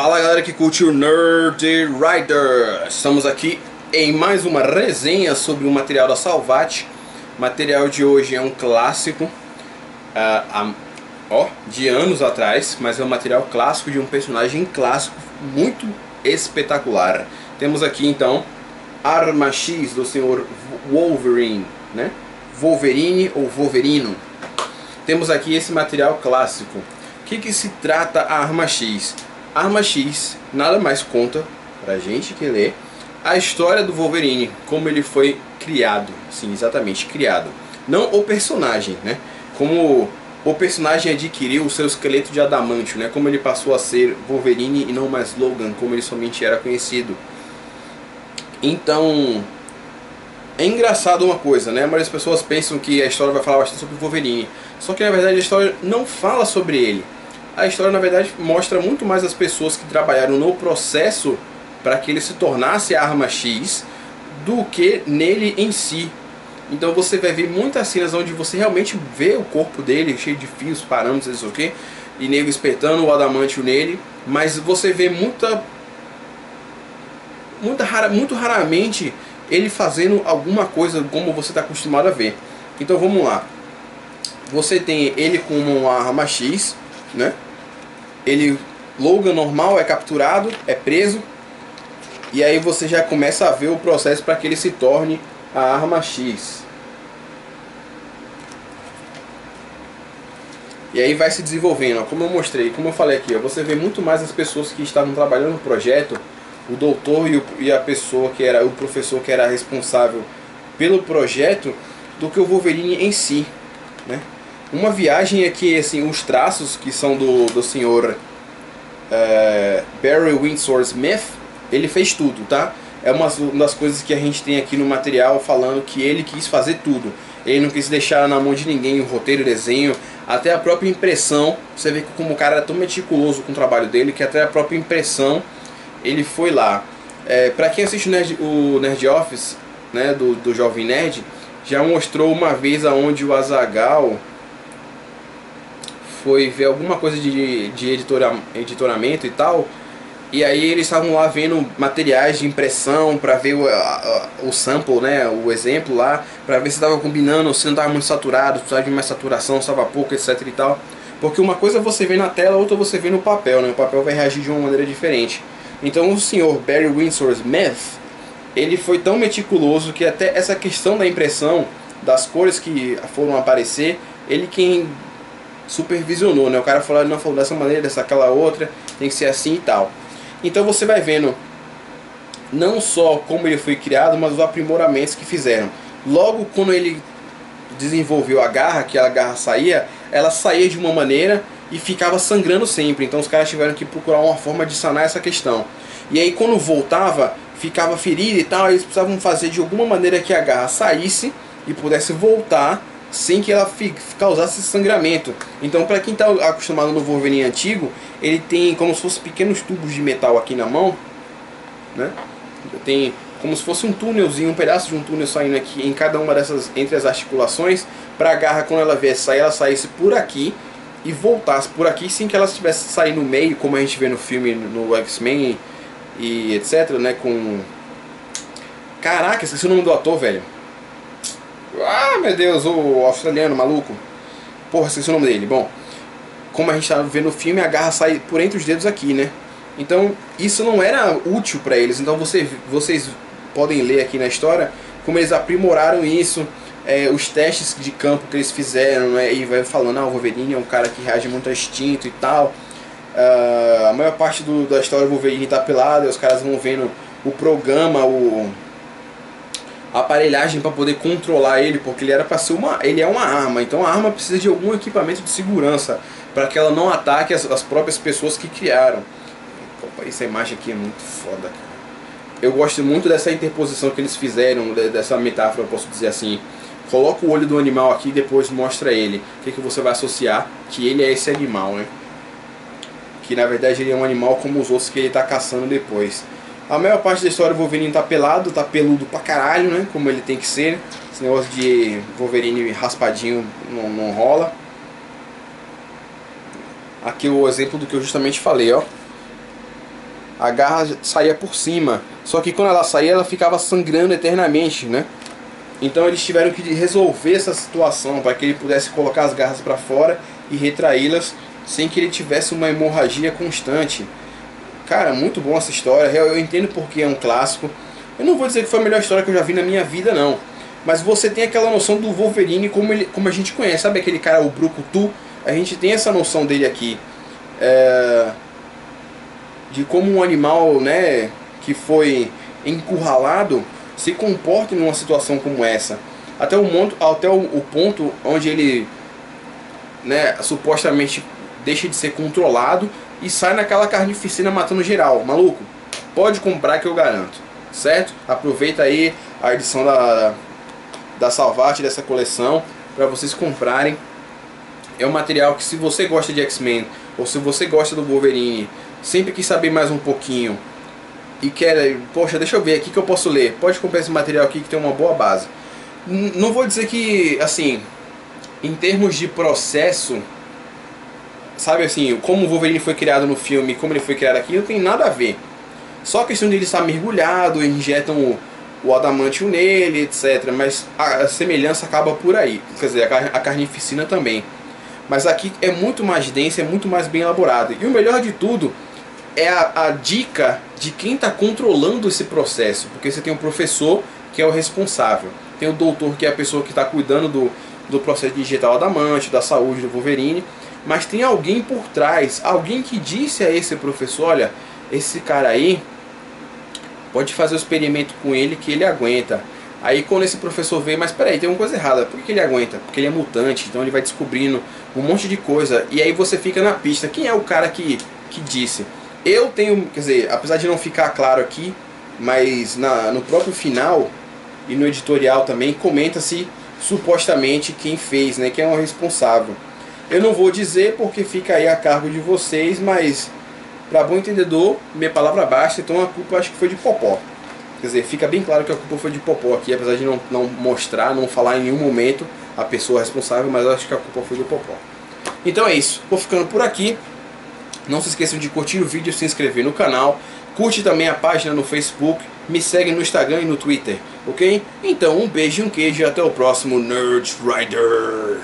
Fala galera que curte o Nerd Rider. Estamos aqui em mais uma resenha sobre o material da Salvat. O material de hoje é um clássico de anos atrás, mas é um material clássico de um personagem clássico muito espetacular. Temos aqui então Arma X do senhor Wolverine, né? Wolverine ou Wolverino. Temos aqui esse material clássico. O que se trata a Arma X? A Arma X nada mais conta, pra gente que lê, a história do Wolverine, como ele foi criado, sim, exatamente, criado. Não o personagem, né? Como o personagem adquiriu o seu esqueleto de adamantio, né? Como ele passou a ser Wolverine e não mais Logan, como ele somente era conhecido. Então, é engraçado uma coisa, né? Mas as pessoas pensam que a história vai falar bastante sobre o Wolverine. Só que na verdade a história não fala sobre ele. A história na verdade mostra muito mais as pessoas que trabalharam no processo para que ele se tornasse a Arma X do que nele em si. Então você vai ver muitas cenas onde você realmente vê o corpo dele cheio de fios, parâmetros, isso aqui, e nego espetando o adamantio nele, mas você vê muito raramente ele fazendo alguma coisa como você está acostumado a ver. Então vamos lá. Você tem ele como uma Arma X, né? Ele, Logan normal, é capturado, é preso, e aí você já começa a ver o processo para que ele se torne a Arma X. E aí vai se desenvolvendo, ó, como eu mostrei, como eu falei aqui, ó, você vê muito mais as pessoas que estavam trabalhando no projeto, o doutor e a pessoa que era o professor que era responsável pelo projeto, do que o Wolverine em si, né? Uma viagem é que assim, os traços que são do senhor Barry Windsor Smith, ele fez tudo, tá? É uma das coisas que a gente tem aqui no material falando que ele quis fazer tudo. Ele não quis deixar na mão de ninguém o roteiro, o desenho, até a própria impressão. Você vê que como o cara era tão meticuloso com o trabalho dele, que até a própria impressão ele foi lá. Pra quem assiste o Nerd Office, né, do Jovem Nerd, já mostrou uma vez aonde o Azaghal foi ver alguma coisa de editoramento e tal, e aí eles estavam lá vendo materiais de impressão para ver o sample, né, o exemplo lá, para ver se estava combinando, se não estava muito saturado, se precisava de mais saturação, se estava pouco, etc e tal. Porque uma coisa você vê na tela, outra você vê no papel, né? O papel vai reagir de uma maneira diferente. Então o senhor Barry Windsor Smith, ele foi tão meticuloso que até essa questão da impressão, das cores que foram aparecer, ele quem supervisionou, né? O cara falou, não, falou dessa maneira, dessa aquela outra, tem que ser assim e tal. Então você vai vendo não só como ele foi criado, mas os aprimoramentos que fizeram. Logo quando ele desenvolveu a garra, que a garra saía, ela saía de uma maneira e ficava sangrando sempre. Então os caras tiveram que procurar uma forma de sanar essa questão. E aí quando voltava, ficava ferida e tal, eles precisavam fazer de alguma maneira que a garra saísse e pudesse voltar sem que ela causasse sangramento. Então para quem está acostumado no Wolverine antigo, ele tem como se fosse pequenos tubos de metal aqui na mão, né? Tem como se fosse um túnelzinho, um pedaço de um túnel saindo aqui em cada uma dessas, entre as articulações, para a garra quando ela viesse sair, ela saísse por aqui e voltasse por aqui sem que ela estivesse sair no meio, como a gente vê no filme, no X-Men e etc, né, com... Caraca, esqueci o nome do ator, velho. Ah, meu Deus, o australiano maluco. Porra, esqueci o nome dele. Bom, como a gente tá vendo no filme, a garra sai por entre os dedos aqui, né? Então, isso não era útil para eles. Então vocês podem ler aqui na história como eles aprimoraram isso, os testes de campo que eles fizeram, né? E vai falando, o Wolverine é um cara que reage muito a instinto e tal. A maior parte da história do Wolverine tá pelado, e os caras vão vendo o programa, a aparelhagem para poder controlar ele, porque ele era para ser ele é uma arma, então a arma precisa de algum equipamento de segurança para que ela não ataque as próprias pessoas que criaram. Opa, essa imagem aqui é muito foda, cara. Eu gosto muito dessa interposição que eles fizeram, dessa metáfora, eu posso dizer assim. Coloca o olho do animal aqui e depois mostra ele. O que você vai associar? Que ele é esse animal, né? Que na verdade ele é um animal como os outros que ele está caçando depois. A maior parte da história o Wolverine tá pelado, tá peludo pra caralho, né? Como ele tem que ser. Esse negócio de Wolverine raspadinho não rola. Aqui o exemplo do que eu justamente falei, ó. a garra saía por cima. Só que quando ela saía, ela ficava sangrando eternamente, né? Então eles tiveram que resolver essa situação para que ele pudesse colocar as garras para fora e retraí-las sem que ele tivesse uma hemorragia constante. Cara, muito bom essa história. Eu entendo porque é um clássico. Eu não vou dizer que foi a melhor história que eu já vi na minha vida, não. Mas você tem aquela noção do Wolverine como a gente conhece. Sabe aquele cara, o Brucutu? A gente tem essa noção dele aqui. De como um animal, né, que foi encurralado se comporta em uma situação como essa. Até o ponto onde ele, né, supostamente deixa de ser controlado e sai naquela carnificina matando geral. Maluco, pode comprar que eu garanto, certo? Aproveita aí a edição da Salvati dessa coleção para vocês comprarem. É um material que, se você gosta de X-Men ou se você gosta do Wolverine, sempre quis saber mais um pouquinho e quer, poxa, deixa eu ver aqui que eu posso ler, pode comprar esse material aqui que tem uma boa base. Não vou dizer que, assim, em termos de processo, sabe assim, como o Wolverine foi criado no filme, como ele foi criado aqui, não tem nada a ver. Só a questão de ele estar mergulhado, injetam o adamantio nele, etc. Mas a semelhança acaba por aí, quer dizer, a carnificina também. Mas aqui é muito mais densa, é muito mais bem elaborado. E o melhor de tudo é a dica de quem está controlando esse processo. Porque você tem um professor, que é o responsável. Tem o doutor, que é a pessoa que está cuidando do processo de injetar o adamantio, da saúde do Wolverine. Mas tem alguém por trás, alguém que disse a esse professor, olha, esse cara aí, pode fazer o experimento com ele que ele aguenta. Aí quando esse professor vê, mas peraí, tem uma coisa errada, por que ele aguenta? Porque ele é mutante, então ele vai descobrindo um monte de coisa, e aí você fica na pista, quem é o cara que disse? Eu tenho, quer dizer, apesar de não ficar claro aqui, mas no próprio final e no editorial também, comenta-se supostamente quem fez, né, quem é o responsável. Eu não vou dizer porque fica aí a cargo de vocês, mas para bom entendedor, minha palavra basta, então a culpa acho que foi de Popó. Quer dizer, fica bem claro que a culpa foi de Popó aqui, apesar de não mostrar, não falar em nenhum momento a pessoa responsável, mas eu acho que a culpa foi do Popó. Então é isso, vou ficando por aqui. Não se esqueçam de curtir o vídeo e se inscrever no canal. Curte também a página no Facebook, me segue no Instagram e no Twitter, ok? Então um beijo e um queijo e até o próximo Nerd Rider.